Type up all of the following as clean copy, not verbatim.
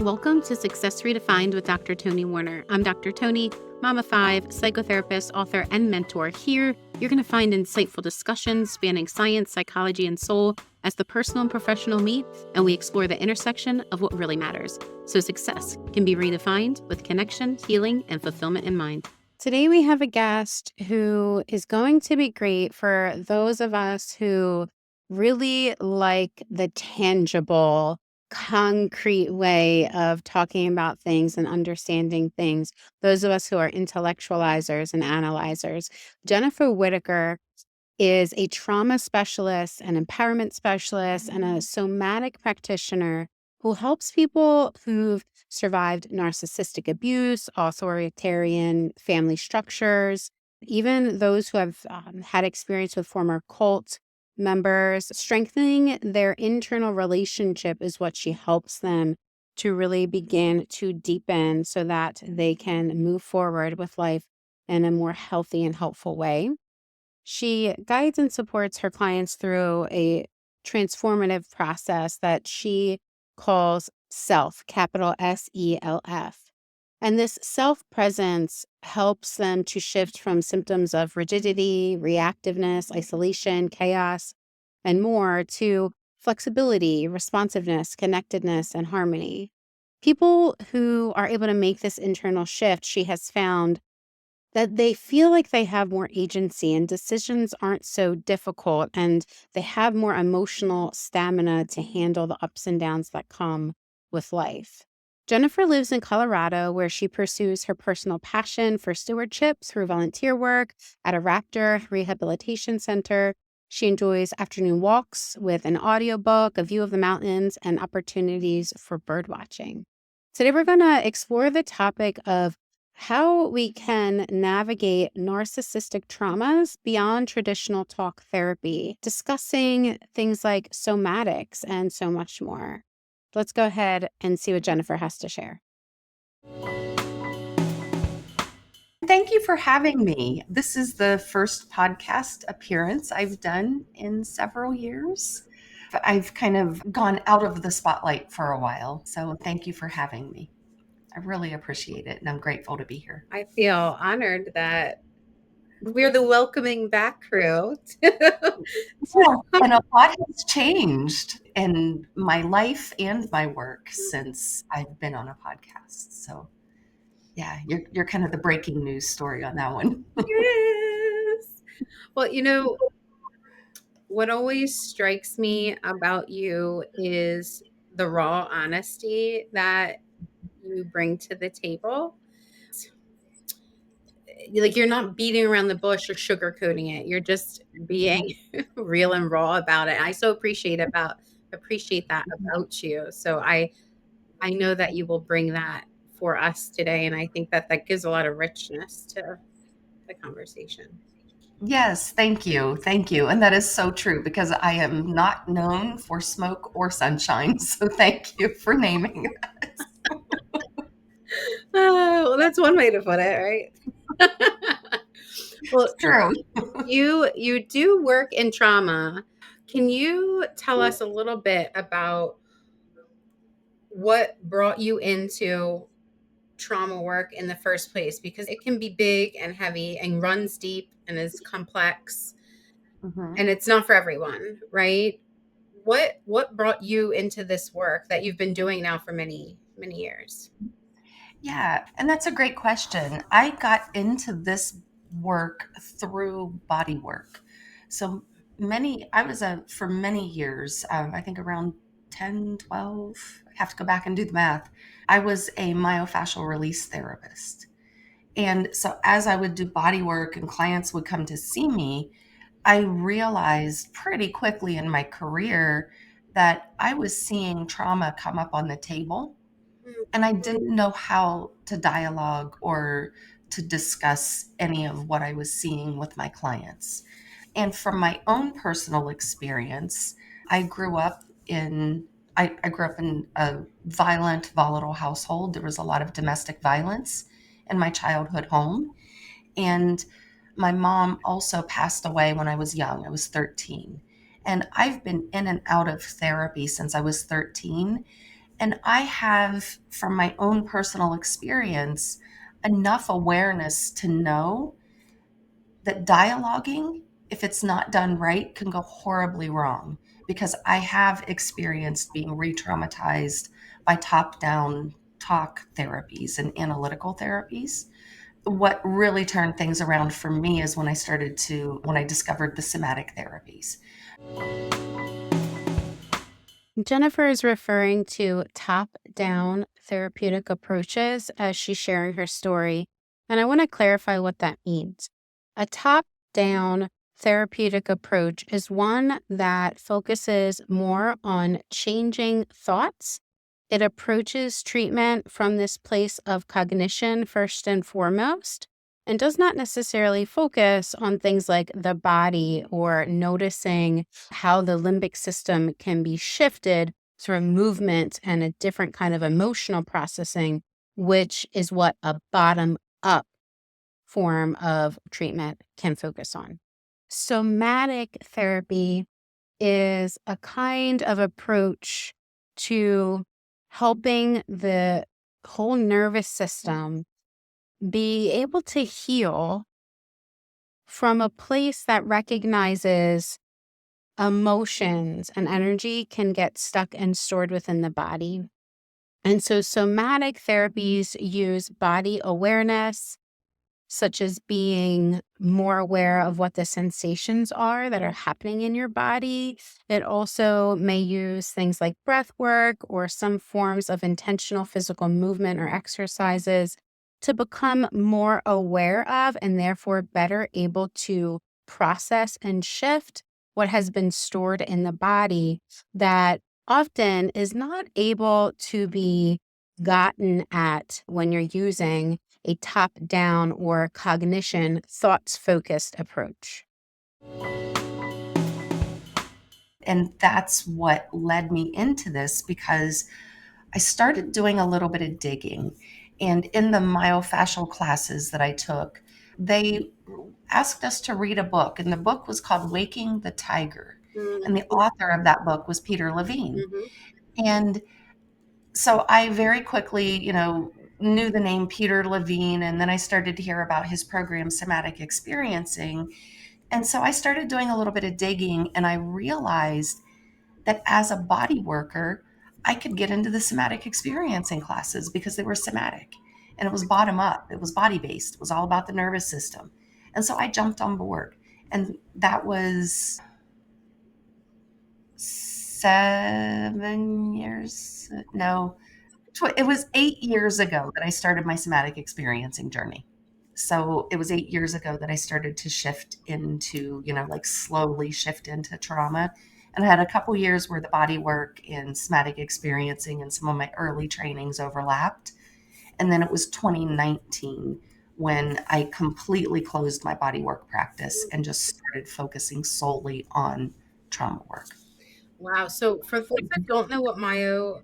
Welcome to Success Redefined with Dr. Toni Warner. I'm Dr. Toni, mom of 5, psychotherapist, author, and mentor. Here, you're going to find insightful discussions spanning science, psychology, and soul as the personal and professional meet, and we explore the intersection of what really matters. So success can be redefined with connection, healing, and fulfillment in mind. Today, we have a guest who is going to be great for those of us who really like the tangible, concrete way of talking about things and understanding things. Those of us who are intellectualizers and analyzers. Jennifer Whitaker is a trauma specialist, an empowerment specialist, and a somatic practitioner who helps people who've survived narcissistic abuse, authoritarian family structures, even those who have had experience with former cult members. Strengthening their internal relationship is what she helps them to really begin to deepen so that they can move forward with life in a more healthy and helpful way. She guides and supports her clients through a transformative process that she calls self, capital SELF. And this self presence helps them to shift from symptoms of rigidity, reactiveness, isolation, chaos, and more to flexibility, responsiveness, connectedness, and harmony. People who are able to make this internal shift, she has found that they feel like they have more agency and decisions aren't so difficult, and they have more emotional stamina to handle the ups and downs that come with life. Jennifer lives in Colorado, where she pursues her personal passion for stewardship through volunteer work at a raptor rehabilitation center. She enjoys afternoon walks with an audiobook, a view of the mountains, and opportunities for bird watching. Today, we're going to explore the topic of how we can navigate narcissistic traumas beyond traditional talk therapy, discussing things like somatics and so much more. Let's go ahead and see what Jennifer has to share. Thank you for having me. This is the first podcast appearance I've done in several years. I've kind of gone out of the spotlight for a while, so thank you for having me. I really appreciate it, and I'm grateful to be here. I feel honored that we're the welcoming back crew. And a lot has changed in my life and my work since I've been on a podcast. So yeah, you're kind of the breaking news story on that one. Yes. Well, what always strikes me about you is the raw honesty that you bring to the table. Like, you're not beating around the bush or sugarcoating it. You're just being real and raw about it. I so appreciate that about you. So I know that you will bring that for us today, and I think that gives a lot of richness to the conversation. Yes, thank you. Thank you. And that is so true because I am not known for smoke or sunshine. So thank you for naming it. Oh, well, that's one way to put it, right? Well, It's true. you do work in trauma. Can you tell us a little bit about what brought you into trauma work in the first place? Because it can be big and heavy and runs deep and is complex, Mhm. and it's not for everyone, right? What brought you into this work that you've been doing now for many, many years? Yeah, and that's a great question. I got into this work through body work. So I was for many years, I think around 10, 12. I have to go back and do the math. I was a myofascial release therapist. And so as I would do body work and clients would come to see me, I realized pretty quickly in my career that I was seeing trauma come up on the table, and I didn't know how to dialogue or to discuss any of what I was seeing with my clients. And from my own personal experience, I grew up in I grew up in a violent, volatile household. There was a lot of domestic violence in my childhood home. And my mom also passed away when I was young. I was 13. And I've been in and out of therapy since I was 13. And I have, from my own personal experience, enough awareness to know that dialoguing, if it's not done right, can go horribly wrong, because I have experienced being re traumatized by top down talk therapies and analytical therapies. What really turned things around for me is when I discovered the somatic therapies. Jennifer is referring to top down therapeutic approaches as she's sharing her story. And I want to clarify what that means. A top down therapeutic approach is one that focuses more on changing thoughts. It approaches treatment from this place of cognition first and foremost, and does not necessarily focus on things like the body or noticing how the limbic system can be shifted through movement and a different kind of emotional processing, which is what a bottom up form of treatment can focus on. Somatic therapy is a kind of approach to helping the whole nervous system be able to heal from a place that recognizes emotions and energy can get stuck and stored within the body. And so somatic therapies use body awareness, such as being more aware of what the sensations are that are happening in your body. It also may use things like breath work or some forms of intentional physical movement or exercises to become more aware of and therefore better able to process and shift what has been stored in the body that often is not able to be gotten at when you're using a top down or cognition thoughts focused approach. And that's what led me into this, because I started doing a little bit of digging. And in the myofascial classes that I took, they asked us to read a book, and the book was called Waking the Tiger. And the author of that book was Peter Levine. Mhm. And so I very quickly, knew the name Peter Levine. And then I started to hear about his program, Somatic Experiencing. And so I started doing a little bit of digging, and I realized that as a body worker, I could get into the somatic experiencing classes because they were somatic and it was bottom up, it was body based, it was all about the nervous system. And so I jumped on board. And that was 7 years, no, it was 8 years ago that I started my somatic experiencing journey. So it was 8 years ago that I started to shift into, like slowly shift into trauma. And I had a couple years where the body work and somatic experiencing and some of my early trainings overlapped. And then it was 2019 when I completely closed my body work practice and just started focusing solely on trauma work. Wow. So for folks that don't know what myofascial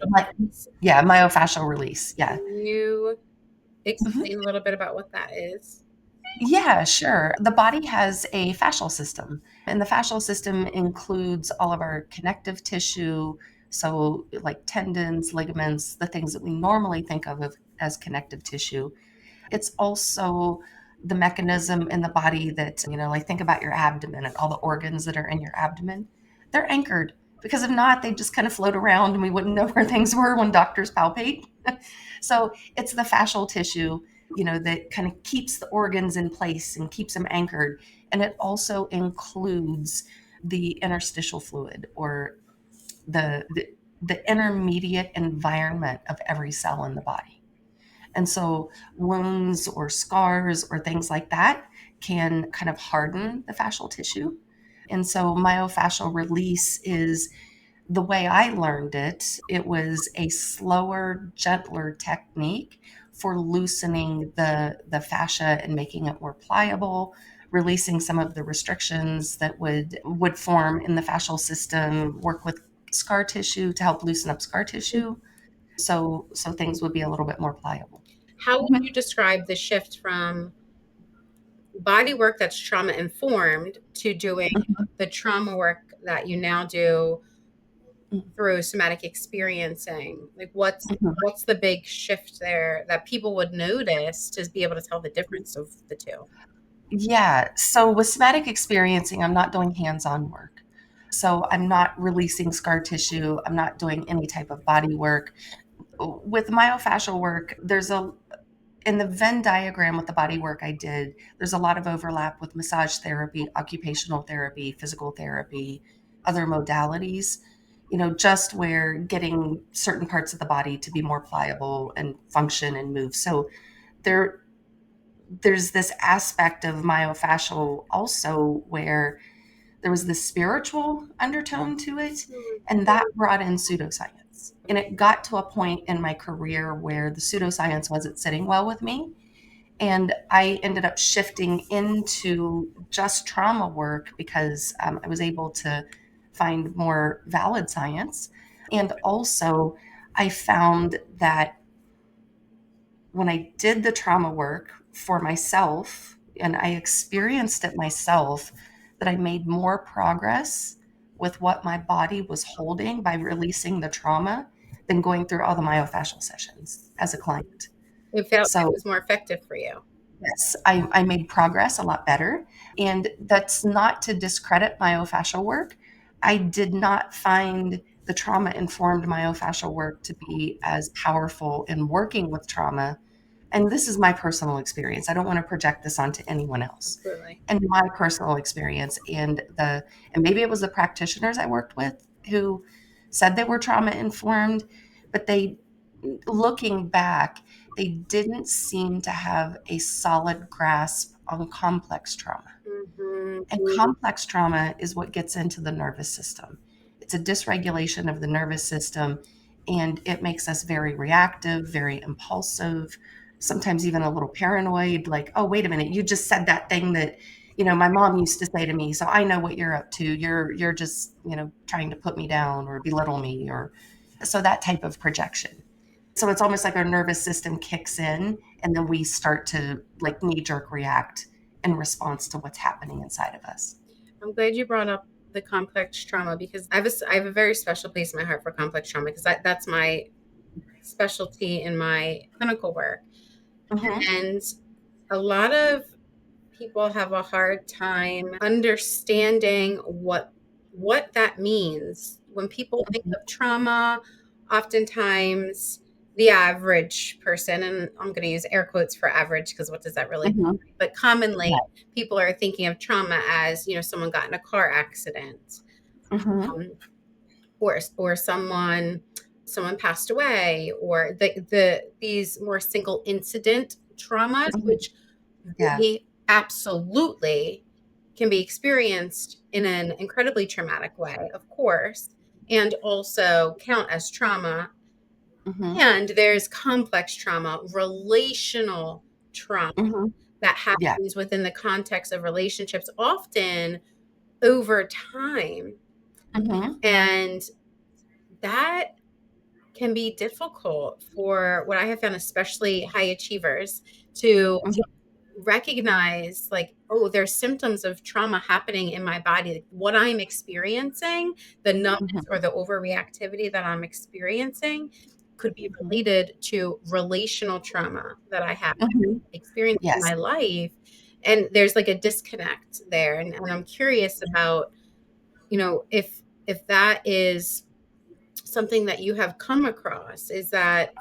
My, is, yeah, myofascial release. Yeah. can you Mhm. explain a little bit about what that is? Yeah, sure. The body has a fascial system, and the fascial system includes all of our connective tissue. So, like tendons, ligaments, the things that we normally think of as connective tissue. It's also the mechanism in the body that, like think about your abdomen and all the organs that are in your abdomen. They're anchored, because if not, they just kind of float around and we wouldn't know where things were when doctors palpate. So it's the fascial tissue, that kind of keeps the organs in place and keeps them anchored. And it also includes the interstitial fluid, or the intermediate environment of every cell in the body. And so wounds or scars or things like that can kind of harden the fascial tissue. And so myofascial release is, the way I learned it, it was a slower, gentler technique for loosening the fascia and making it more pliable, releasing some of the restrictions that would form in the fascial system, work with scar tissue to help loosen up scar tissue, so things would be a little bit more pliable. How would you describe the shift from body work that's trauma informed to doing Mhm. the trauma work that you now do through somatic experiencing? Like what's the big shift there that people would notice to be able to tell the difference of the two? Yeah. So with somatic experiencing, I'm not doing hands-on work. So I'm not releasing scar tissue. I'm not doing any type of body work. With myofascial work, in the Venn diagram with the body work I did, there's a lot of overlap with massage therapy, occupational therapy, physical therapy, other modalities, just where getting certain parts of the body to be more pliable and function and move. So there there's this aspect of myofascial also where there was this spiritual undertone to it, and that brought in pseudoscience. And it got to a point in my career where the pseudoscience wasn't sitting well with me. And I ended up shifting into just trauma work because I was able to find more valid science. And also, I found that when I did the trauma work for myself and I experienced it myself, that I made more progress with what my body was holding by releasing the trauma than going through all the myofascial sessions as a client. It felt like it So, was more effective for you. yes, I made progress a lot better. And that's not to discredit myofascial work. I did not find the trauma informed myofascial work to be as powerful in working with trauma, and this is my personal experience. I don't want to project this onto anyone else. Absolutely. And my personal experience and maybe it was the practitioners I worked with who said they were trauma informed, but looking back, they didn't seem to have a solid grasp on complex trauma. And Mm-hmm. complex trauma is what gets into the nervous system. It's a dysregulation of the nervous system, and it makes us very reactive, very impulsive, sometimes even a little paranoid. Like, oh, wait a minute, you just said that thing that, my mom used to say to me. So I know what you're up to. You're just, trying to put me down or belittle me, or so that type of projection. So it's almost like our nervous system kicks in, and then we start to like knee jerk react in response to what's happening inside of us. I'm glad you brought up the complex trauma because I have a very special place in my heart for complex trauma because that's my specialty in my clinical work. Mm-hmm. And a lot of people have a hard time understanding what that means. When people think of trauma, oftentimes the average person, and I'm going to use air quotes for average because what does that really Mm-hmm. mean? But commonly Yeah. people are thinking of trauma as, someone got in a car accident, Mm-hmm. um, or someone passed away, or these more single incident traumas, Mm-hmm. which Yeah. they absolutely can be experienced in an incredibly traumatic way, of course, and also count as trauma. Mm-hmm. And there's complex trauma, relational trauma Mm-hmm. that Yeah. happens within the context of relationships, often over time. Mm-hmm. And that can be difficult for what I have found, especially high achievers, to recognize, like, oh, there's symptoms of trauma happening in my body. Like, what I'm experiencing, the numbness Mm-hmm. or the overreactivity that I'm experiencing could be Mm-hmm. related to relational trauma that I have Mm-hmm. experienced in Yes. my life. And there's like a disconnect there. And I'm curious about, if that is something that you have come across, is that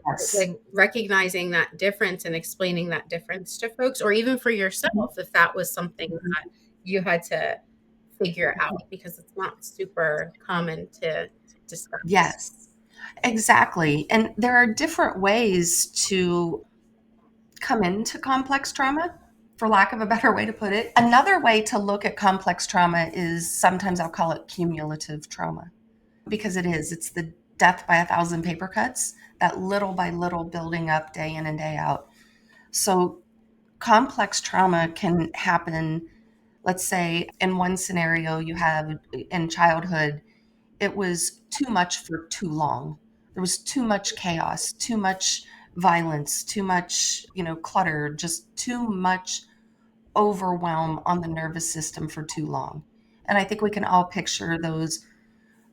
Yes. like recognizing that difference and explaining that difference to folks, or even for yourself, if that was something Mm-hmm. that you had to figure out because it's not super common to discuss. Yes. Exactly. And there are different ways to come into complex trauma, for lack of a better way to put it. Another way to look at complex trauma is sometimes I'll call it cumulative trauma because it is. It's the death by a thousand paper cuts, that little by little building up day in and day out. So complex trauma can happen. Let's say in one scenario, you have in childhood, it was too much for too long. There was too much chaos, too much violence, too much, clutter, just too much overwhelm on the nervous system for too long. And I think we can all picture those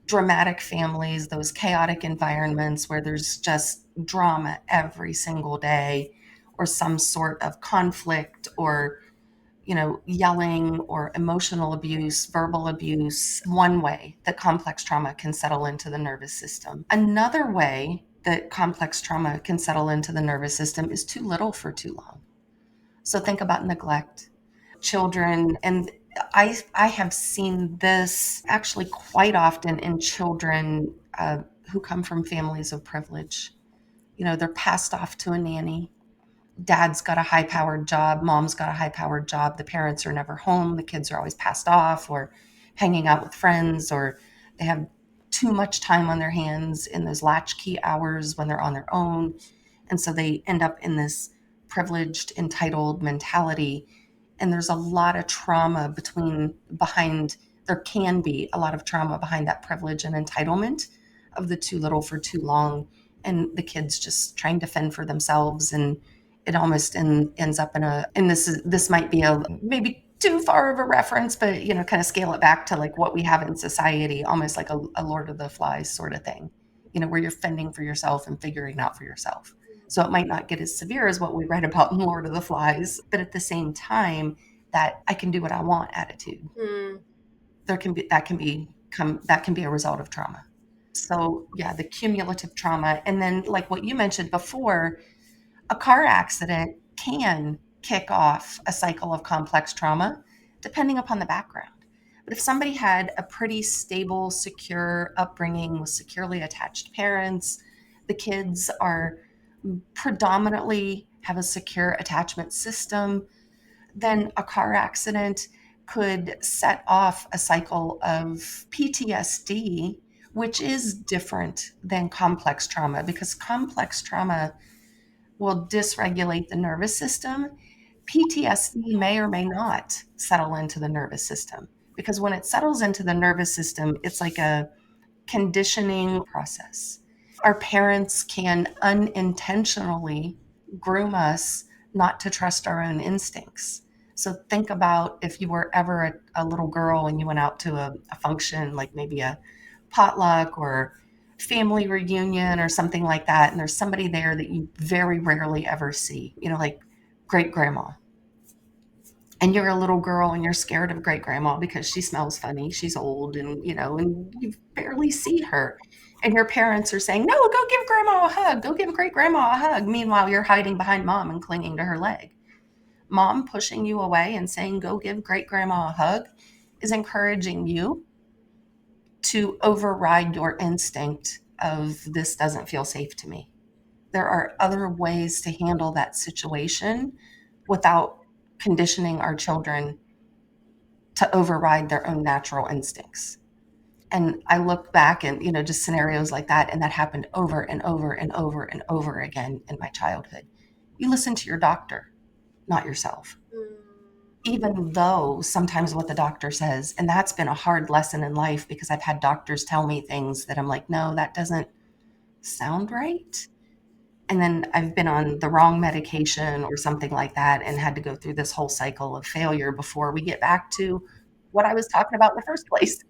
dramatic families, those chaotic environments where there's just drama every single day, or some sort of conflict, or yelling or emotional abuse, verbal abuse, one way that complex trauma can settle into the nervous system. Another way that complex trauma can settle into the nervous system is too little for too long. So think about neglect, children, and I have seen this actually quite often in children who come from families of privilege. They're passed off to a nanny. Dad's got a high powered job, mom's got a high powered job, the parents are never home, the kids are always passed off or hanging out with friends, or they have too much time on their hands in those latchkey hours when they're on their own. And so they end up in this privileged, entitled mentality. And there's a lot of trauma behind, there can be a lot of trauma behind that privilege and entitlement of the too little for too long. And the kids just trying to fend for themselves, and it almost ends up and this might be a maybe too far of a reference, but kind of scale it back to like what we have in society, almost like a Lord of the Flies sort of thing, where you're fending for yourself and figuring out for yourself. So it might not get as severe as what we read about in Lord of the Flies, but at the same time, that I can do what I want attitude, Mm. there can be that can be a result of trauma. So yeah, the cumulative trauma, and then like what you mentioned before, a car accident can kick off a cycle of complex trauma depending upon the background. But if somebody had a pretty stable, secure upbringing with securely attached parents, the kids are predominantly have a secure attachment system, then a car accident could set off a cycle of PTSD, which is different than complex trauma, because complex trauma will dysregulate the nervous system. PTSD may or may not settle into the nervous system, because when it settles into the nervous system, it's like a conditioning process. Our parents can unintentionally groom us not to trust our own instincts. So think about if you were ever a little girl and you went out to a function, like maybe a potluck or family reunion or something like that, and there's somebody there that you very rarely ever see, like great grandma. And you're a little girl and you're scared of great grandma because she smells funny, she's old, and you barely see her. And your parents are saying, no, go give grandma a hug, go give great grandma a hug. Meanwhile, you're hiding behind mom and clinging to her leg. Mom pushing you away and saying, go give great grandma a hug, is encouraging you to override your instinct of this doesn't feel safe to me. There are other ways to handle that situation without conditioning our children to override their own natural instincts. And I look back and, just scenarios like that, and that happened over and over and over and over again in my childhood. You listen to your doctor, not yourself. Even though sometimes what the doctor says, and that's been a hard lesson in life, because I've had doctors tell me things that I'm like, no, that doesn't sound right. And then I've been on the wrong medication or something like that and had to go through this whole cycle of failure before we get back to what I was talking about in the first place.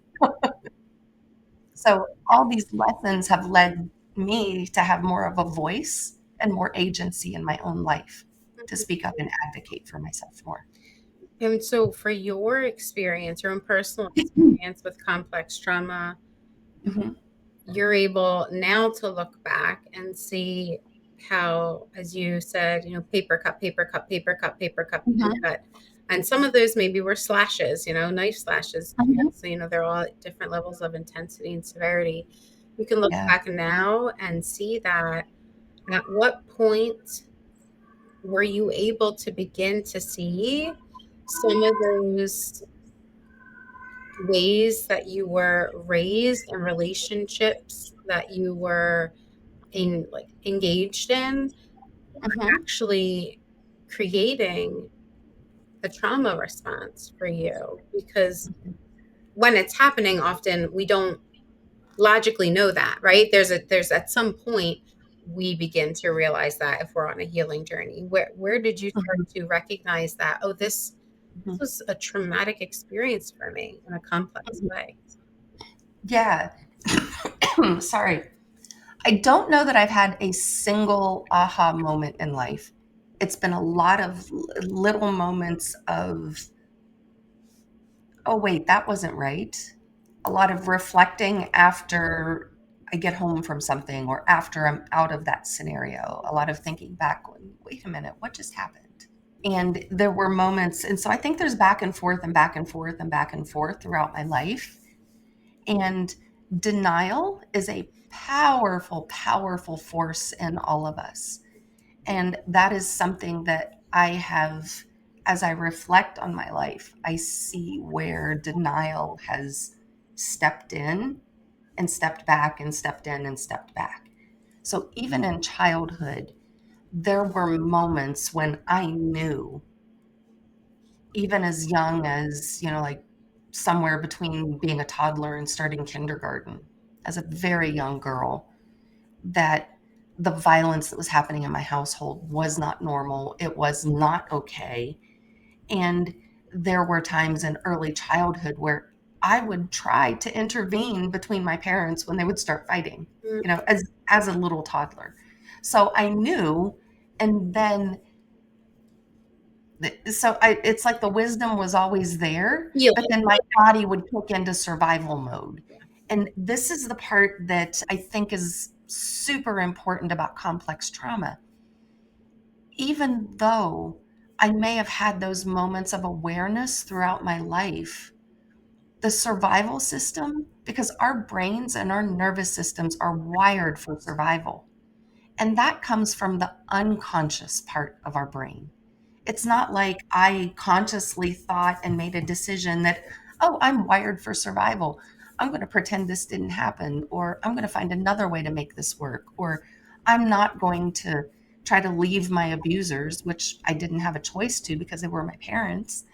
So all these lessons have led me to have more of a voice and more agency in my own life, to speak up and advocate for myself more. And so, for your experience, your own personal experience with complex trauma, Mhm. you're able now to look back and see how, as you said, paper cut, paper cut, paper cut, paper cut, paper Mhm. cut. And some of those maybe were slashes, knife slashes. Mhm. So, they're all at different levels of intensity and severity. You can look Yeah. back now and see that at what point were you able to begin to see some of those ways that you were raised and relationships that you were engaged in Mhm. actually creating a trauma response for you? Because when it's happening, often we don't logically know that, right? There's at some point we begin to realize that if we're on a healing journey. Where did you start Mhm. to recognize that, oh, this Mhm. was a traumatic experience for me in a complex Mhm. way? Yeah. Sorry. I don't know that I've had a single aha moment in life. It's been a lot of little moments of, oh, wait, that wasn't right. A lot of reflecting after I get home from something or after I'm out of that scenario. A lot of thinking back, going, wait a minute, what just happened? And there were moments. And so I think there's back and forth and back and forth and back and forth throughout my life. And denial is a powerful, powerful force in all of us. And that is something that I have, as I reflect on my life, I see where denial has stepped in and stepped back and stepped in and stepped back. So even in childhood, there were moments when I knew, even as young as, like somewhere between being a toddler and starting kindergarten, as a very young girl, that the violence that was happening in my household was not normal. It was not okay. And there were times in early childhood where I would try to intervene between my parents when they would start fighting, Mm. as a little toddler. So I knew, and then it's like the wisdom was always there, Yeah. but then my body would kick into survival mode. And this is the part that I think is super important about complex trauma. Even though I may have had those moments of awareness throughout my life, the survival system, because our brains and our nervous systems are wired for survival. And that comes from the unconscious part of our brain. It's not like I consciously thought and made a decision that, oh, I'm wired for survival. I'm going to pretend this didn't happen, or I'm going to find another way to make this work, or I'm not going to try to leave my abusers, which I didn't have a choice to because they were my parents.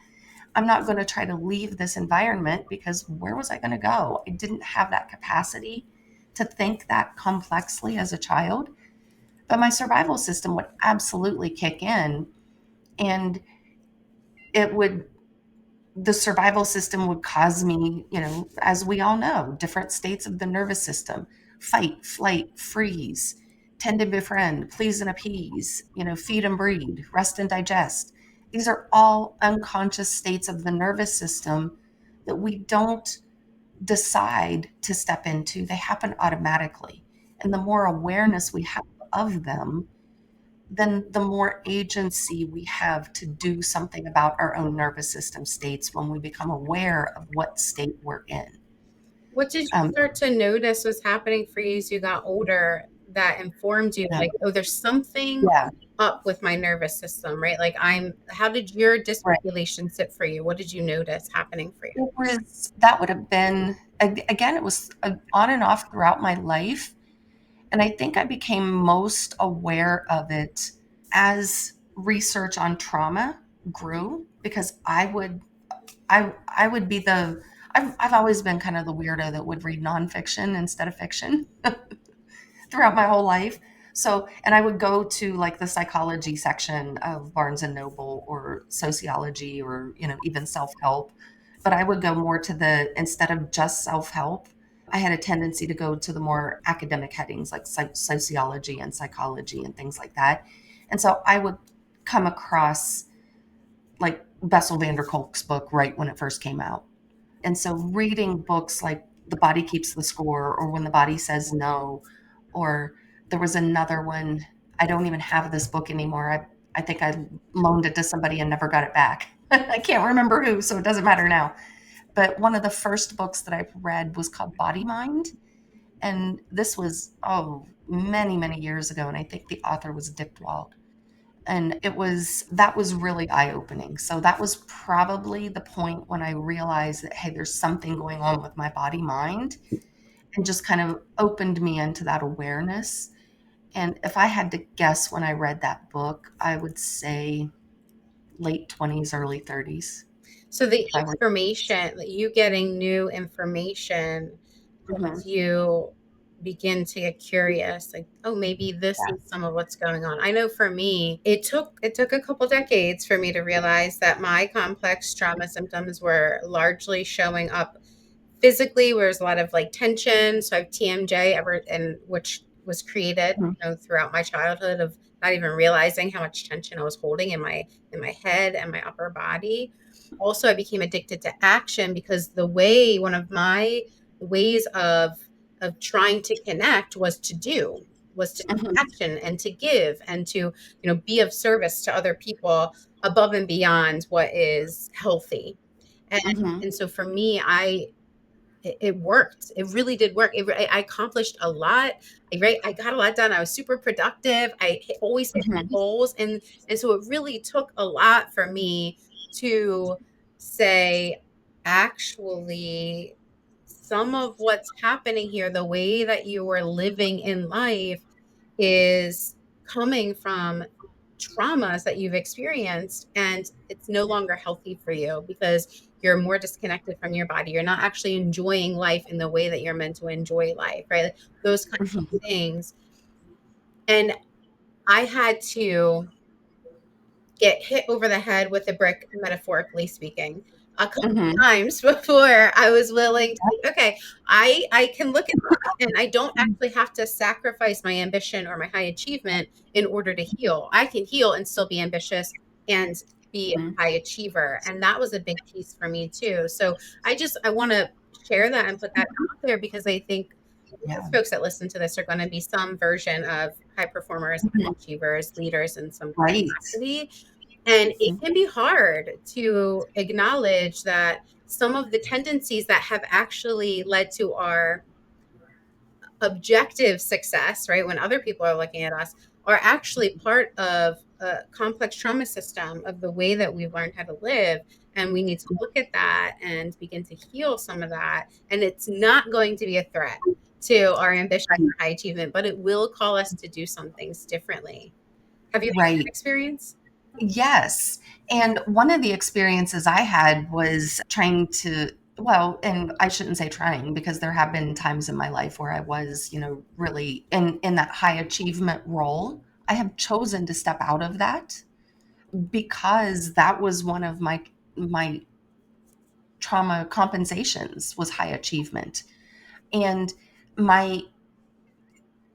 I'm not going to try to leave this environment because where was I going to go? I didn't have that capacity to think that complexly as a child. But my survival system would absolutely kick in, and it would the survival system would cause me, as we all know, different states of the nervous system: fight, flight, freeze, tend and befriend, please and appease, feed and breed, rest and digest. These are all unconscious states of the nervous system that we don't decide to step into. They happen automatically. And the more awareness we have of them, then the more agency we have to do something about our own nervous system states when we become aware of what state we're in. What did you Um, start to notice was happening for you as you got older that informed you, yeah, like, oh, there's something yeah, up with my nervous system, right? Like, how did your right. dysregulation sit for you? What did you notice happening for you? That would have been, again, it was on and off throughout my life. And I think I became most aware of it as research on trauma grew, because I would be I've always been kind of the weirdo that would read nonfiction instead of fiction throughout my whole life. So, and I would go to like the psychology section of Barnes and Noble, or sociology, or, even self-help. But I would go more to instead of just self-help, I had a tendency to go to the more academic headings like sociology and psychology and things like that. And so I would come across like Bessel van der Kolk's book right when it first came out. And so reading books like The Body Keeps the Score, or When the Body Says No, or there was another one, I don't even have this book anymore. I think I loaned it to somebody and never got it back. I can't remember who, so it doesn't matter now. But one of the first books that I've read was called Body Mind. And this was, oh, many, many years ago. And I think the author was Dick Wald. And that was really eye-opening. So that was probably the point when I realized that, hey, there's something going on with my body mind, and just kind of opened me into that awareness. And if I had to guess when I read that book, I would say late 20s, early 30s. So the If I were, information, like you getting new information, Mhm. helped you begin to get curious, like, oh, maybe this Yeah. is some of what's going on. I know for me, it took a couple decades for me to realize that my complex trauma symptoms were largely showing up physically, where there's a lot of like tension. So I have TMJ which was created, Mhm. throughout my childhood, of not even realizing how much tension I was holding in my head and my upper body. Also, I became addicted to action because one of my ways of trying to connect was to take Mhm. action and to give and to, be of service to other people above and beyond what is healthy. And Mhm. and so for me, it worked. It really did work. I accomplished a lot. I got a lot done. I was super productive. Always hit my Mhm. goals, and so it really took a lot for me to say, actually, some of what's happening here, the way that you are living in life, is coming from traumas that you've experienced, and it's no longer healthy for you because you're more disconnected from your body. You're not actually enjoying life in the way that you're meant to enjoy life, right? Like, those kinds Mhm. of things. And I had to get hit over the head with a brick, metaphorically speaking, a couple Mhm. times before I was willing to think, okay, I can look at this, and I don't Mhm. actually have to sacrifice my ambition or my high achievement in order to heal. I can heal and still be ambitious and be a high achiever. And that was a big piece for me too. So I want to share that and put that out there, because I think Yeah. most folks that listen to this are going to be some version of high performers, high Mhm. achievers, leaders in some Right. capacity. And it Mhm. can be hard to acknowledge that some of the tendencies that have actually led to our objective success, right, when other people are looking at us, are actually part of a complex trauma system of the way that we've learned how to live. And we need to look at that and begin to heal some of that. And it's not going to be a threat to our ambition Right. and high achievement, but it will call us to do some things differently. Have you had that Right. experience? Yes. And one of the experiences I had was trying to, well, and I shouldn't say trying because there have been times in my life where I was, really in that high achievement role. I have chosen to step out of that because that was one of my trauma compensations was high achievement. And my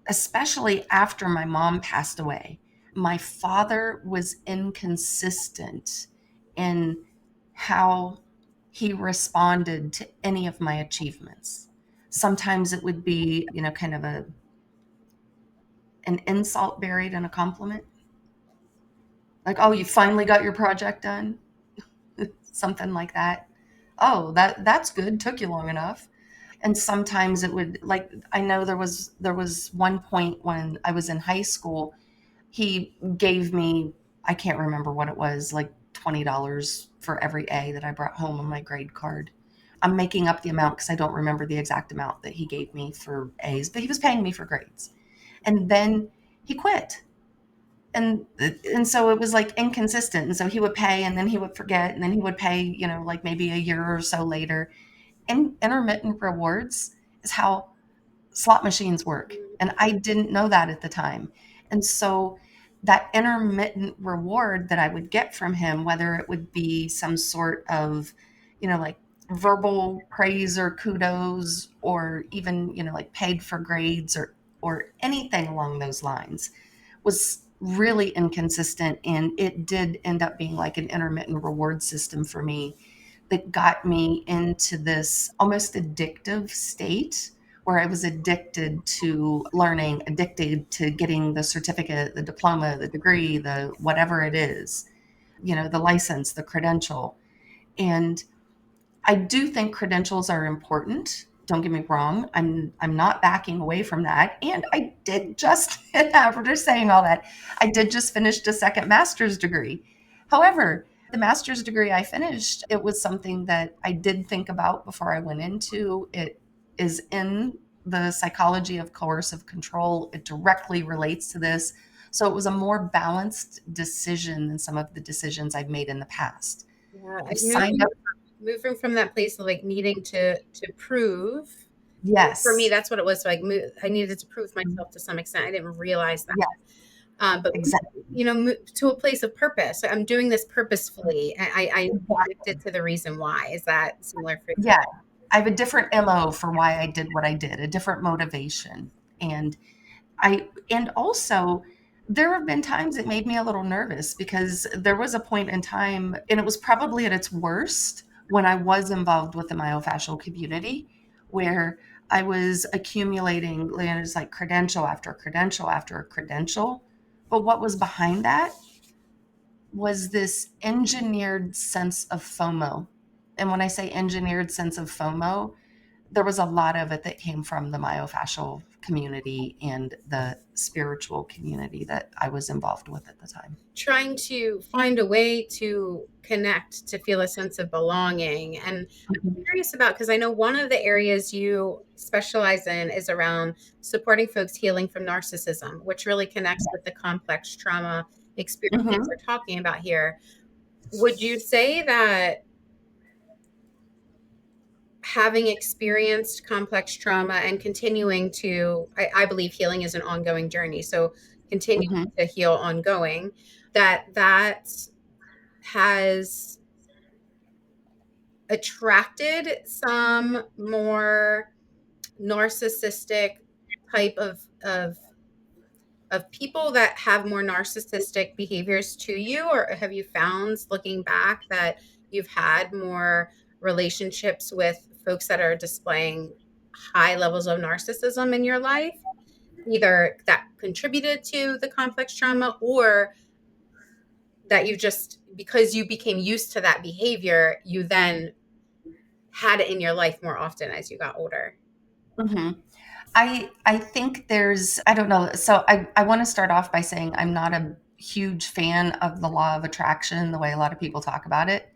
especially after my mom passed away, my father was inconsistent in how he responded to any of my achievements. Sometimes it would be, kind of an insult buried in a compliment. Like, "Oh, you finally got your project done?" Something like that. "Oh, that's good. Took you long enough." And sometimes it would, like, I know there was one point when I was in high school. He gave me, I can't remember what it was, like $20 for every A that I brought home on my grade card. I'm making up the amount because I don't remember the exact amount that he gave me for A's, but he was paying me for grades. And then he quit. And so it was like inconsistent. And so he would pay and then he would forget and then he would pay, like maybe a year or so later. And intermittent rewards is how slot machines work. And I didn't know that at the time. And so that intermittent reward that I would get from him, whether it would be some sort of, like verbal praise or kudos, or even, like paid for grades or anything along those lines, was really inconsistent. And it did end up being like an intermittent reward system for me that got me into this almost addictive state where I was addicted to learning, addicted to getting the certificate, the diploma, the degree, the whatever it is, the license, the credential. And I do think credentials are important. Don't get me wrong. I'm not backing away from that. And I did just, after saying all that, I did just finish a second master's degree. However, the master's degree I finished, it was something that I did think about before I went into it. Is in the psychology of coercive control. It directly relates to this. So it was a more balanced decision than some of the decisions I've made in the past. Yeah, I've signed up. moving from that place of like needing to prove. For me, Yes. that's what it was. So like, I needed to prove myself to some extent. I didn't realize that. Yeah, But exactly. to a place of purpose. I'm doing this purposefully. I Exactly. connected to the reason why. Is that similar for you? Yeah. I have a different MO for why I did what I did, a different motivation. And and also there have been times it made me a little nervous because there was a point in time, and it was probably at its worst when I was involved with the myofascial community, where I was accumulating, it's like credential after credential after credential. But what was behind that was this engineered sense of FOMO. And when I say engineered sense of FOMO, there was a lot of it that came from the myofascial community and the spiritual community that I was involved with at the time. Trying to find a way to connect, to feel a sense of belonging. And I'm Mhm. curious about, because I know one of the areas you specialize in is around supporting folks healing from narcissism, which really connects with the complex trauma experience Mhm. we're talking about here. Would you say that having experienced complex trauma and continuing to, I believe healing is an ongoing journey, so continuing Mhm. to heal ongoing, that has attracted some more narcissistic type of people that have more narcissistic behaviors to you? Or have you found, looking back, that you've had more relationships with folks that are displaying high levels of narcissism in your life, either that contributed to the complex trauma, or that you just, because you became used to that behavior, you then had it in your life more often as you got older? Mhm. I think there's, I don't know. So I want to start off by saying I'm not a huge fan of the law of attraction the way a lot of people talk about it.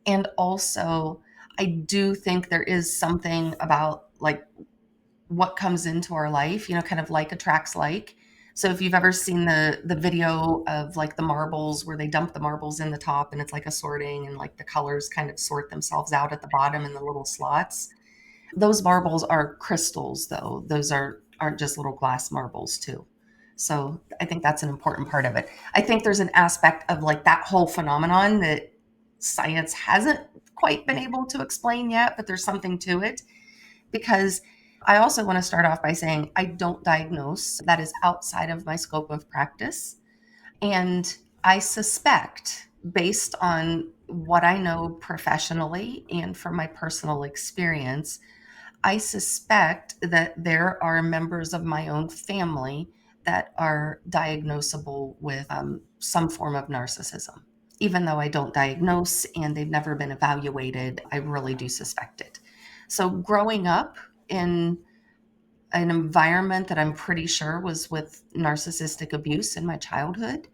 And also, I do think there is something about like what comes into our life, kind of like attracts like. So if you've ever seen the video of like the marbles where they dump the marbles in the top and it's like a sorting and like the colors kind of sort themselves out at the bottom in the little slots. Those marbles are crystals though. Those aren't just little glass marbles too. So I think that's an important part of it. I think there's an aspect of like that whole phenomenon that science hasn't quite been able to explain yet, but there's something to it because I also want to start off by saying I don't diagnose. That is outside of my scope of practice. And I suspect, based on what I know professionally and from my personal experience, I suspect that there are members of my own family that are diagnosable with some form of narcissism. Even though I don't diagnose and they've never been evaluated, I really do suspect it. So, growing up in an environment that I'm pretty sure was with narcissistic abuse in my childhood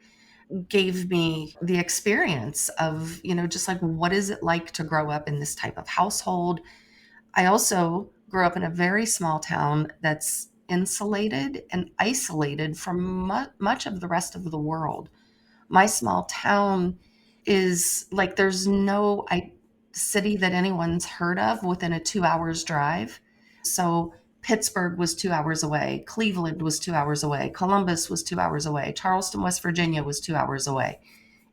gave me the experience of, just like what is it like to grow up in this type of household. I also grew up in a very small town that's insulated and isolated from much of the rest of the world. My small town is like there's no city that anyone's heard of within a 2 hours drive. So Pittsburgh was 2 hours away. Cleveland was 2 hours away. Columbus was 2 hours away. Charleston, West Virginia was 2 hours away.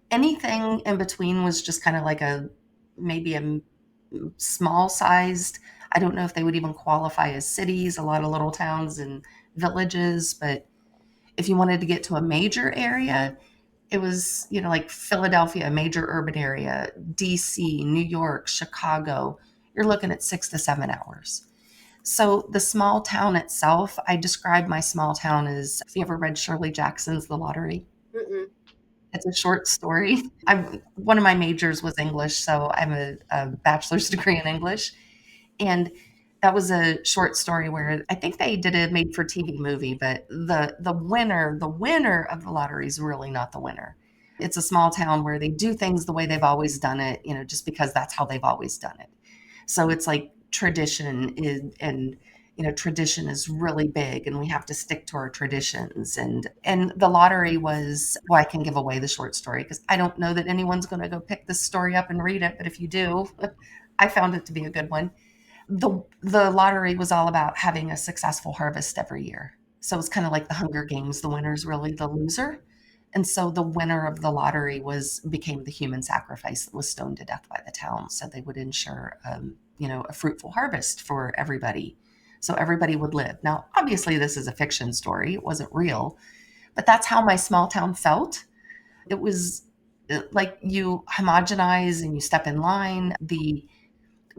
Anything in between was just kind of like maybe a small sized, I don't know if they would even qualify as cities, a lot of little towns and villages, but if you wanted to get to a major area, it was, like Philadelphia, a major urban area, DC, New York, Chicago, you're looking at 6 to 7 hours. So the small town itself, I describe my small town as, have you ever read Shirley Jackson's The Lottery? Mm-mm. It's a short story. One of my majors was English, so I have a bachelor's degree in English. And that was a short story where I think they did a made for TV movie, but the winner of the lottery is really not the winner. It's a small town where they do things the way they've always done it, just because that's how they've always done it. So it's like tradition is, and tradition is really big and we have to stick to our traditions. And the lottery was, well, I can give away the short story because I don't know that anyone's going to go pick this story up and read it, but if you do, I found it to be a good one. The lottery was all about having a successful harvest every year. So it's kind of like the Hunger Games. The winner's really the loser. And so the winner of the lottery was became the human sacrifice that was stoned to death by the town. So they would ensure a fruitful harvest for everybody. So everybody would live. Now, obviously, this is a fiction story. It wasn't real, but that's how my small town felt. It was like you homogenize and you step in line. The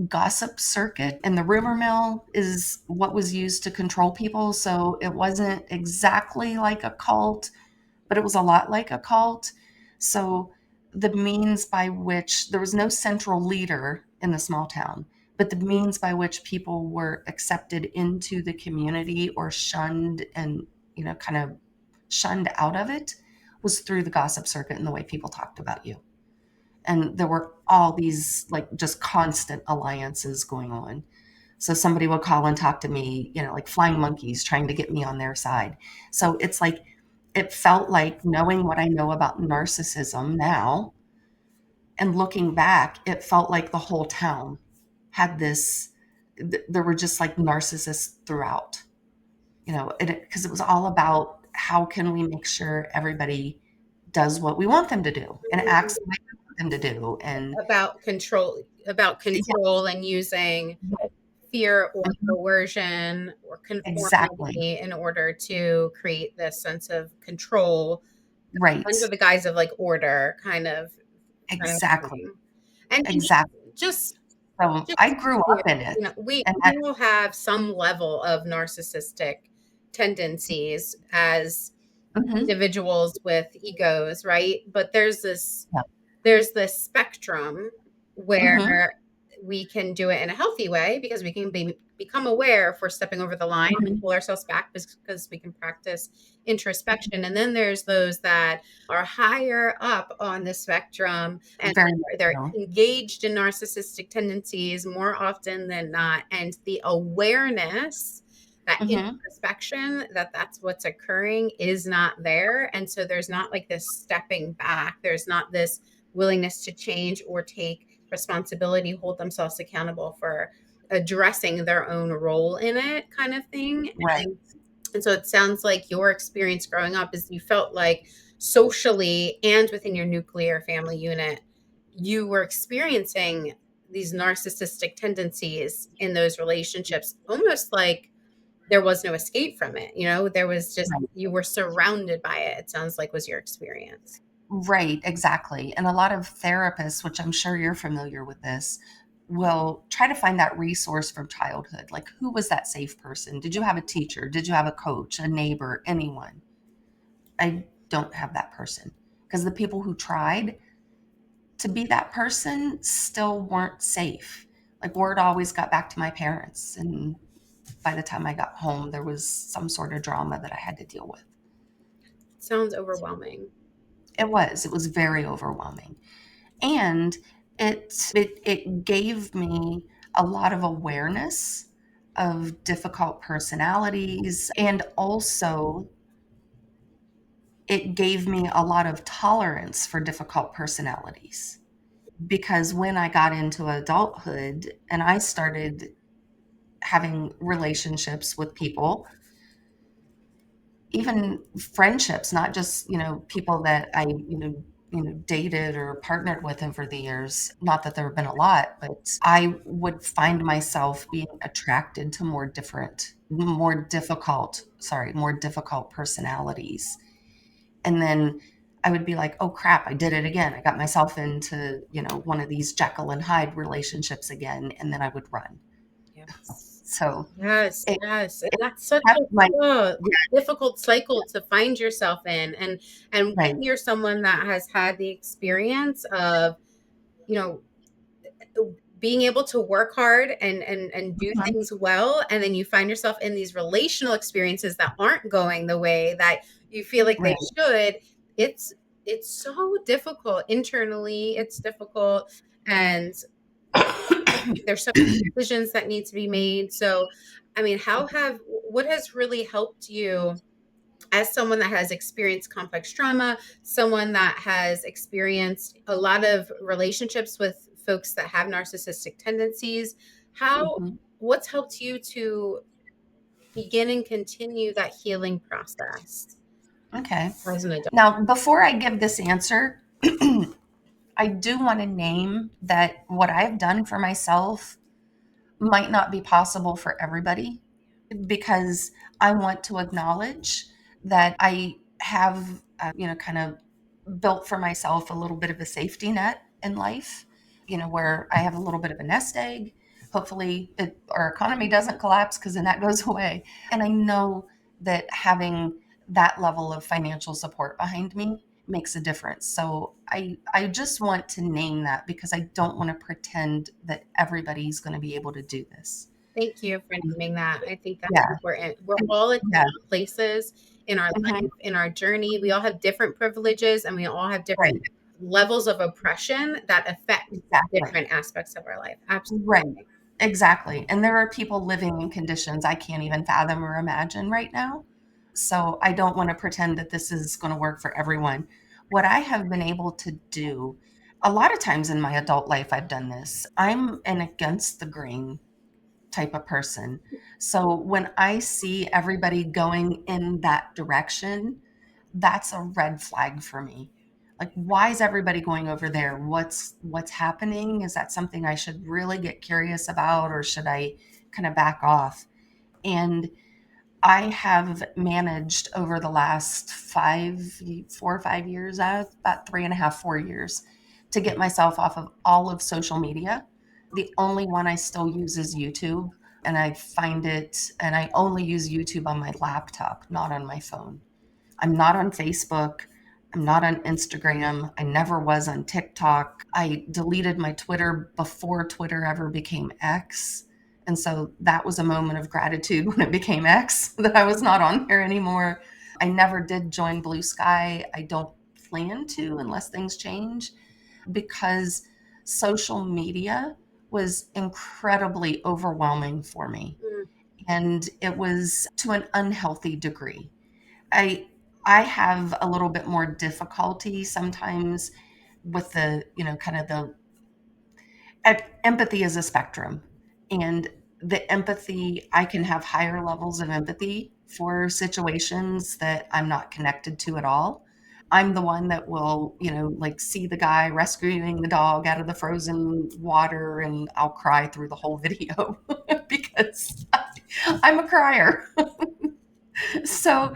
gossip circuit and the rumor mill is what was used to control people. So it wasn't exactly like a cult, but it was a lot like a cult. So the means by which there was no central leader in the small town, but the means by which people were accepted into the community or shunned and, kind of shunned out of it was through the gossip circuit and the way people talked about you. And there were all these like just constant alliances going on. So somebody would call and talk to me, like flying monkeys trying to get me on their side. So it's like, it felt like knowing what I know about narcissism now and looking back, it felt like the whole town had this, there were just like narcissists throughout, because it was all about how can we make sure everybody does what we want them to do and acts the way we want them to do. And About yeah, control and using right. fear or Mhm. coercion or Exactly. conformity in order to create this sense of control Right. under the guise of like order kind of Exactly. thing. And Exactly. just So just I grew clear, up in it. we And we all have some level of narcissistic tendencies as mhm, individuals with egos, right? But yeah. there's this spectrum Mhm, where we can do it in a healthy way because we can become aware if we're stepping over the line and mhm. pull ourselves back because we can practice introspection. And then there's those that are higher up on the spectrum and Very much they're so. engaged in narcissistic tendencies more often than not. And the awareness, that Mhm. introspection that that's what's occurring is not there. And so there's not like this stepping back. There's not this willingness to change or take responsibility, hold themselves accountable for addressing their own role in it, kind of thing. Right. And so it sounds like your experience growing up is you felt like socially and within your nuclear family unit, you were experiencing these narcissistic tendencies in those relationships, almost like there was no escape from it. There was just, Right. you were surrounded by it. It sounds like was your experience. Right, exactly. And a lot of therapists, which I'm sure you're familiar with this, will try to find that resource from childhood. Like, who was that safe person? Did you have a teacher? Did you have a coach, a neighbor, anyone? I don't have that person because the people who tried to be that person still weren't safe. Like, word always got back to my parents. And by the time I got home, there was some sort of drama that I had to deal with. Sounds overwhelming. It was very overwhelming. And it gave me a lot of awareness of difficult personalities, and also it gave me a lot of tolerance for difficult personalities. Because when I got into adulthood and I started having relationships with people, even friendships, not just, people that I, dated or partnered with over the years. Not that there have been a lot, but I would find myself being attracted to more difficult personalities. And then I would be like, oh crap, I did it again. I got myself into, one of these Jekyll and Hyde relationships again, and then I would run. Yes. So Yes, it, yes. And it that's such kept my, a yeah, difficult cycle to find yourself in. And when right, you're someone that has had the experience of, you know, being able to work hard and do mhm, things well, and then you find yourself in these relational experiences that aren't going the way that you feel like they right. should, it's it's so difficult internally. It's difficult. And there's so many decisions that need to be made. So, I mean, what has really helped you as someone that has experienced complex trauma, someone that has experienced a lot of relationships with folks that have narcissistic tendencies? How, Mhm. what's helped you to begin and continue that healing process Okay. as an adult? Now, before I give this answer, I do want to name that what I've done for myself might not be possible for everybody, because I want to acknowledge that I have, kind of built for myself a little bit of a safety net in life, where I have a little bit of a nest egg. Hopefully, our economy doesn't collapse, because then that goes away. And I know that having that level of financial support behind me makes a difference. So I just want to name that, because I don't want to pretend that everybody's going to be able to do this. Thank you for naming that. I think that's Yeah. important. We're all at Yeah. different places in our Mhm. life, in our journey. We all have different privileges and we all have different Right. levels of oppression that affect Exactly. different aspects of our life. Right. Absolutely. Exactly. And there are people living in conditions I can't even fathom or imagine right now. So I don't want to pretend that this is going to work for everyone. What I have been able to do, a lot of times in my adult life, I've done this. I'm an against the grain type of person. So when I see everybody going in that direction, that's a red flag for me. Like, why is everybody going over there? What's happening? Is that something I should really get curious about, or should I kind of back off? And I have managed over the last 4 or 5 years, about 3.5, 4 years, to get myself off of all of social media. The only one I still use is YouTube, and I only use YouTube on my laptop, not on my phone. I'm not on Facebook. I'm not on Instagram. I never was on TikTok. I deleted my Twitter before Twitter ever became X. And so that was a moment of gratitude when it became X, that I was not on here anymore. I never did join Blue Sky. I don't plan to, unless things change, because social media was incredibly overwhelming for me. Mm. And it was to an unhealthy degree. I I have a little bit more difficulty sometimes with the, kind of the empathy is a spectrum. And the empathy, I can have higher levels of empathy for situations that I'm not connected to at all. I'm the one that will, like, see the guy rescuing the dog out of the frozen water, and I'll cry through the whole video because I'm a crier. So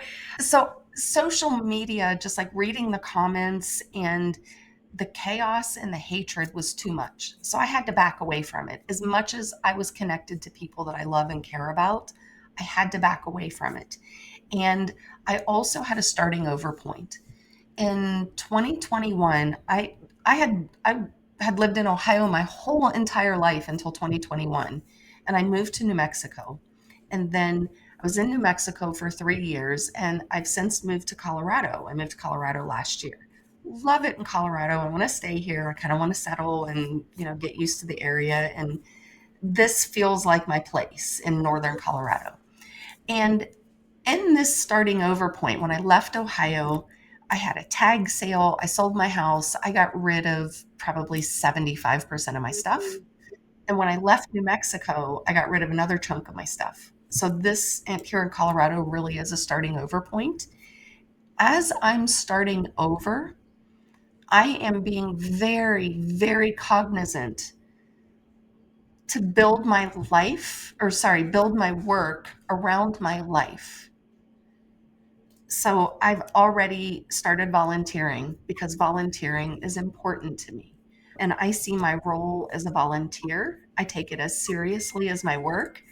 social media, just like reading the comments and the chaos and the hatred, was too much. So I had to back away from it. As much as I was connected to people that I love and care about, I had to back away from it. And I also had a starting over point. In 2021, I had lived in Ohio my whole entire life until 2021, and I moved to New Mexico. And then I was in New Mexico for 3 years, and I've since moved to Colorado. I moved to Colorado last year. Love it in Colorado. I want to stay here. I kind of want to settle and, get used to the area, and this feels like my place in northern Colorado. And in this starting over point, when I left Ohio, I had a tag sale. I sold my house. I got rid of probably 75% of my stuff. And when I left New Mexico, I got rid of another chunk of my stuff. So this here in Colorado really is a starting over point. As I'm starting over, I am being very, very cognizant to build my work around my life. So I've already started volunteering, because volunteering is important to me. And I see my role as a volunteer. I take it as seriously as my work,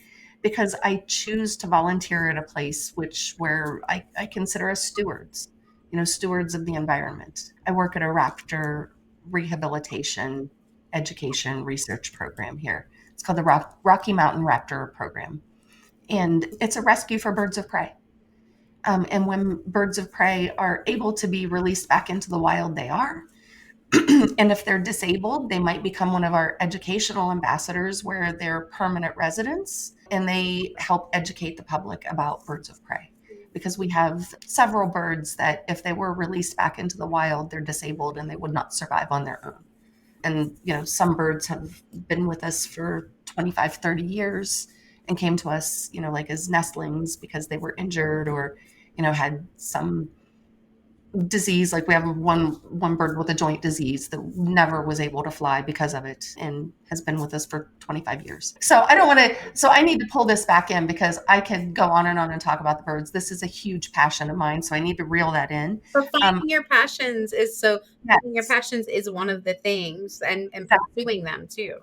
because I choose to volunteer at a place where I consider us stewards, stewards of the environment. I work at a raptor rehabilitation education research program here. It's called the Rocky Mountain Raptor Program. And it's a rescue for birds of prey. And when birds of prey are able to be released back into the wild, they are. And if they're disabled, they might become one of our educational ambassadors, where they're permanent residents and they help educate the public about birds of prey. Because we have several birds that, if they were released back into the wild, they're disabled and they would not survive on their own. And, some birds have been with us for 25, 30 years and came to us, like as nestlings, because they were injured, or, had some disease. Like we have one bird with a joint disease that never was able to fly because of it and has been with us for 25 years. So I don't want to, so I need to pull this back in because I could go on and talk about the birds. This is a huge passion of mine, so I need to reel that in. But finding your passions is so finding your Yes, passions is one of the things, and exactly. pursuing them too.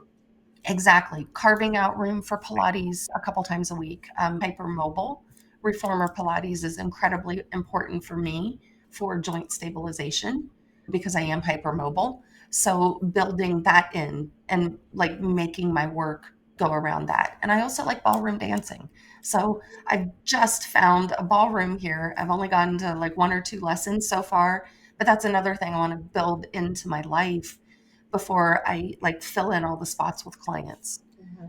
Exactly. Carving out room for Pilates a couple times a week. Hypermobile. Reformer Pilates is incredibly important for me for joint stabilization because I am hypermobile. So building that in and like making my work go around that. And I also like ballroom dancing. So I've just found a ballroom here. I've only gone to like one or two lessons so far, but that's another thing I want to build into my life before I like fill in all the spots with clients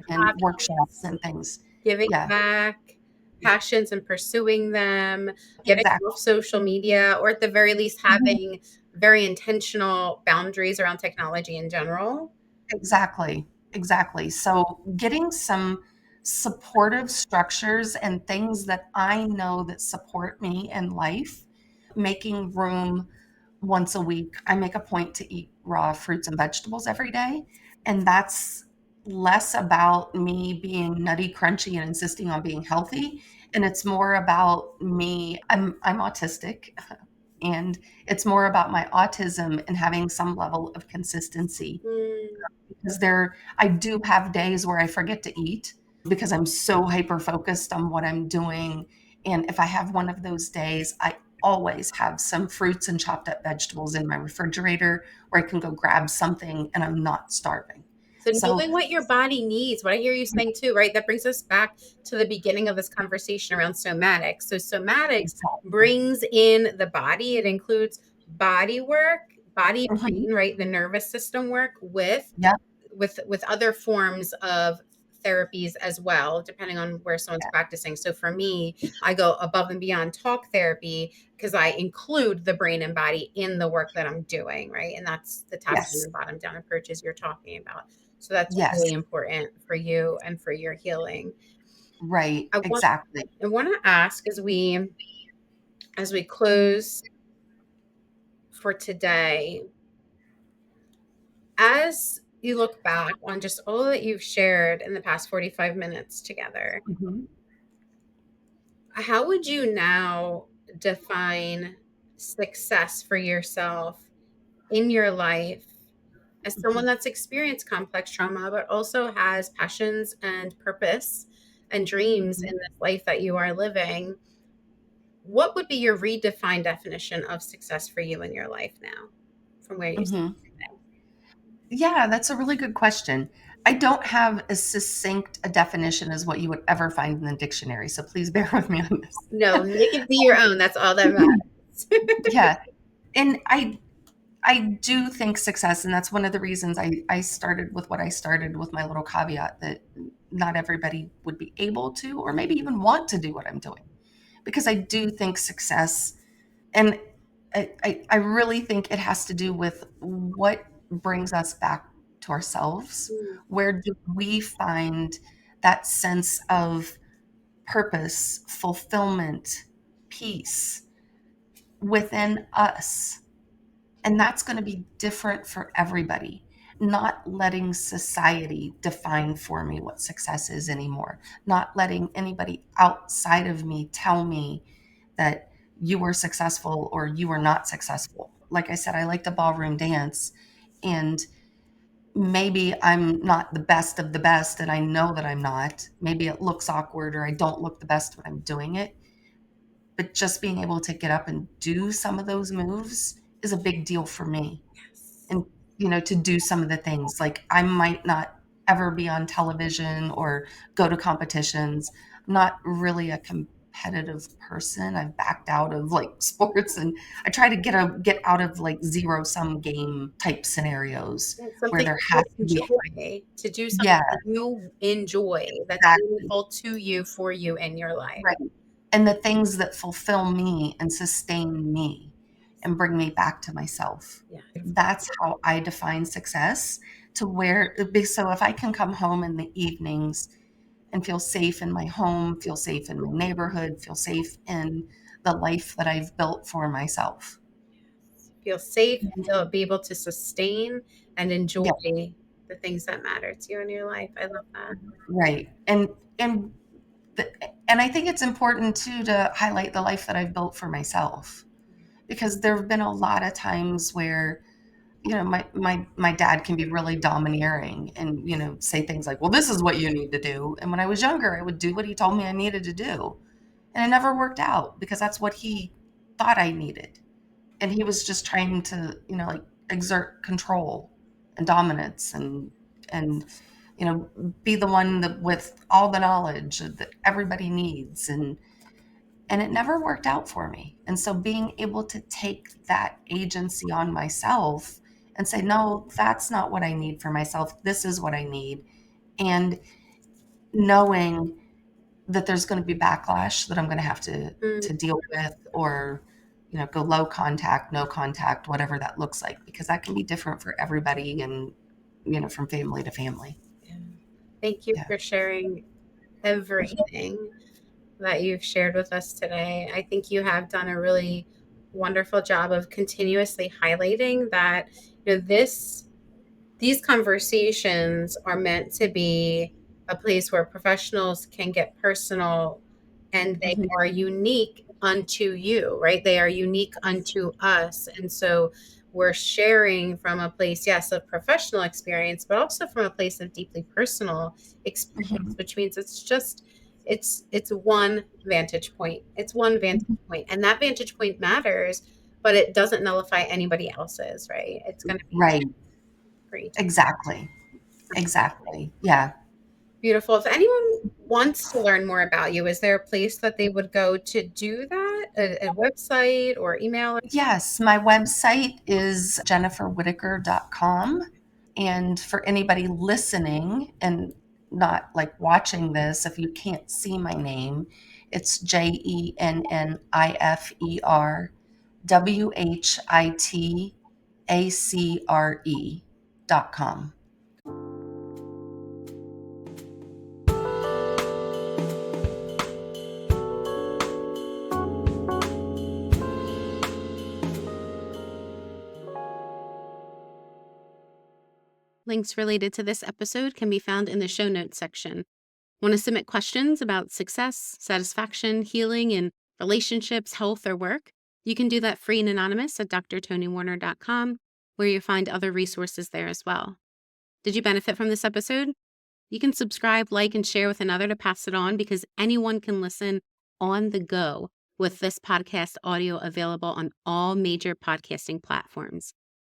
and workshops Hobbies, and things. giving Yeah, back, passions and pursuing them, getting exactly. off social media, or at the very least Mhm. having very intentional boundaries around technology in general. Exactly. Exactly. So getting some supportive structures and things that I know that support me in life, making room once a week. I make a point to eat raw fruits and vegetables every day. And that's less about me being nutty crunchy and insisting on being healthy. And it's more about me. I'm autistic and it's more about my autism and having some level of consistency Mm. because I do have days where I forget to eat because I'm so hyper focused on what I'm doing. And if I have one of those days, I always have some fruits and chopped up vegetables in my refrigerator where I can go grab something and I'm not starving. So So knowing what your body needs, what I hear you saying too, right? That brings us back to the beginning of this conversation around somatics. So somatics exactly. brings in the body. It includes body work, body Mhm. brain, right? The nervous system work with Yep. other forms of therapies as well, depending on where someone's Yeah. practicing. So for me, I go above and beyond talk therapy because I include the brain and body in the work that I'm doing, right? And that's the tapping Yes. and bottom down approaches you're talking about. So that's Yes. really important for you and for your healing. Right. I want Exactly. I want to ask as we close for today, as you look back on just all that you've shared in the past 45 minutes together, Mhm. how would you now define success for yourself in your life as someone Mhm. that's experienced complex trauma, but also has passions and purpose and dreams Mhm. in this life that you are living? What would be your redefined definition of success for you in your life now from where you stand Mhm. today? Yeah, that's a really good question. I don't have as succinct a definition as what you would ever find in the dictionary, so please bear with me on this. No, make it be your own. That's all that matters. Yeah, and I do think success, and that's one of the reasons I started with what I started with my little caveat that not everybody would be able to or maybe even want to do what I'm doing. Because I do think success, and I really think it has to do with what brings us back to ourselves. Mm, Where do we find that sense of purpose, fulfillment, peace within us? And that's going to be different for everybody. Not letting society define for me what success is anymore. Not letting anybody outside of me tell me that you were successful or you were not successful. Like I said, I like to ballroom dance, and maybe I'm not the best of the best, and I know that I'm not. Maybe it looks awkward or I don't look the best when I'm doing it. But just being able to get up and do some of those moves is a big deal for me. yes. And, to do some of the things. Like, I might not ever be on television or go to competitions. I'm not really a competitive person. I've backed out of, like, sports, and I try to get out of, like, zero-sum game type scenarios Yeah, where something there you has to be a fight. enjoy, to do something Yeah, that you enjoy, that's exactly. meaningful to you, for you in your life. Right. And the things that fulfill me and sustain me and bring me back to myself. Yes. That's how I define success, to where so if I can come home in the evenings and feel safe in my home, feel safe in my neighborhood, feel safe in the life that I've built for myself. feel safe, to be able to sustain and enjoy Yeah, the things that matter to you in your life. I love that. right. And the, and I think it's important too to highlight the life that I've built for myself, because there have been a lot of times where, my dad can be really domineering and, say things like, well, this is what you need to do. And when I was younger, I would do what he told me I needed to do. And it never worked out because that's what he thought I needed. And he was just trying to, like, exert control and dominance and, be the one that with all the knowledge that everybody needs. And it never worked out for me. And so being able to take that agency on myself and say, no, that's not what I need for myself. This is what I need. And knowing that there's going to be backlash that I'm going to have Mm, to deal with, or, go low contact, no contact, whatever that looks like, because that can be different for everybody and, from family to family. yeah. Thank you Yeah. for sharing everything that you've shared with us today. I think you have done a really wonderful job of continuously highlighting that, this these conversations are meant to be a place where professionals can get personal, and they Mhm. are unique unto you, right? They are unique unto us. And so we're sharing from a place, yes, of professional experience, but also from a place of deeply personal experience, Mhm. which means it's one vantage point. It's one vantage Mhm. point. And that vantage point matters, but it doesn't nullify anybody else's, right? It's going to be Right. for each. Exactly. Exactly. Yeah. Beautiful. If anyone wants to learn more about you, is there a place that they would go to do that? A website or email? Yes, my website is jenniferwhitaker.com. And for anybody listening and not like watching this, if you can't see my name, it's JenniferWhitacre.com. Links related to this episode can be found in the show notes section. Want to submit questions about success, satisfaction, healing, and relationships, health, or work? You can do that free and anonymous at drtonywarner.com, where you'll find other resources there as well. Did you benefit from this episode? You can subscribe, like, and share with another to pass it on, because anyone can listen on the go with this podcast audio available on all major podcasting platforms.